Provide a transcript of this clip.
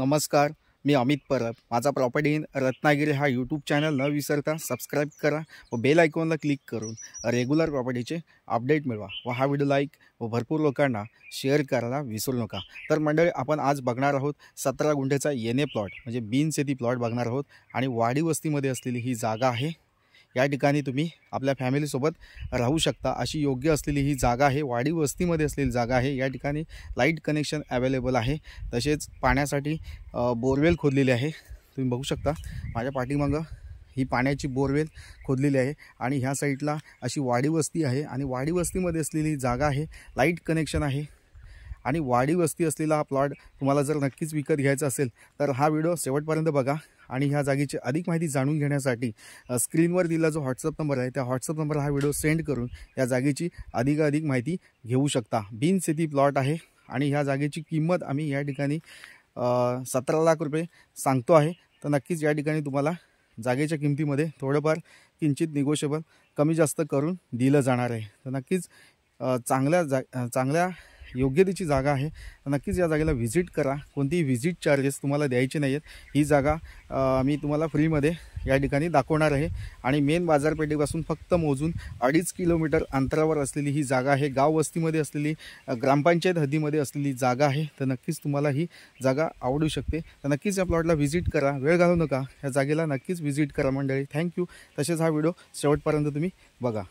नमस्कार, मी अमित परब। माझा प्रॉपर्टी इन रत्नागिरी हा यूट्यूब चॅनल न विसरता सबस्क्राईब करा व बेल आयकॉनला क्लिक करून रेग्युलर प्रॉपर्टीचे अपडेट मिळवा व हा व्हिडिओ लाईक व भरपूर लोकांना शेअर करायला विसरू नका। तर मंडळी, आपण आज बघणार आहोत 17 गुंठेचा येणे प्लॉट म्हणजे बिनशेती प्लॉट बघणार आहोत आणि वाडी वस्तीमध्ये असलेली ही जागा आहे। या ठिकाणी तुम्ही आपल्या फॅमिलीसोबत राहू शकता अशी योग्य असलेली ही जागा आहे। वाडी वस्तीमध्ये असलेली जागा आहे। या ठिकाणी लाईट कनेक्शन अवेलेबल आहे, तसेच पाण्यासाठी बोरवेल खोदलेली आहे। तुम्ही बघू शकता माझ्या पाठीमागं ही पाण्याची बोरवेल खोदलेली आहे आणि ह्या साईडला अशी वाडी वस्ती आहे आणि वाडी वस्तीमध्ये असलेली जागा आहे, लाईट कनेक्शन आहे आणि वाडी वस्ती असलेला हा प्लॉट तुम्हाला जर नक्कीच विकत घ्यायचा असेल तर हा व्हिडिओ शेवटपर्यंत बघा आणि ह्या जागेची अधिक माहिती जाणून घेण्यासाठी स्क्रीनवर दिलेला जो व्हॉट्सअप नंबर आहे त्या व्हॉट्सअप नंबरला हा व्हिडिओ सेंड करून या जागेची अधिक माहिती घेऊ शकता। बिनशेती प्लॉट आहे आणि ह्या जागेची किंमत आम्ही या ठिकाणी 17 लाख रुपये सांगतो आहे। तर नक्कीच या ठिकाणी तुम्हाला जागेच्या किमतीमध्ये थोडंफार किंचित निगोशिएबल कमी जास्त करून दिलं जाणार आहे। तर नक्कीच चांगल्या योग्यतेची जागा आहे। नक्कीच या जागेला व्हिजिट करा। कोणतीही व्हिजिट चार्जेस तुम्हाला द्यायचे नाही आहेत। ही जागा मी तुम्हाला फ्रीमध्ये या ठिकाणी दाखवणार आहे आणि मेन बाजारपेठेपासून फक्त मोजून 2.5 किलोमीटर अंतरावर असलेली ही जागा आहे। गाव वस्तीमध्ये असलेली, ग्रामपंचायत हद्दीमध्ये असलेली जागा आहे। तर नक्कीच तुम्हाला ही जागा आवडू शकते। तर नक्कीच या प्लॉटला व्हिजिट करा, वेळ घालवू नका, या जागेला नक्कीच व्हिजिट करा मंडळी। थँक्यू। तसेच हा व्हिडिओ शेवटपर्यंत तुम्ही बघा।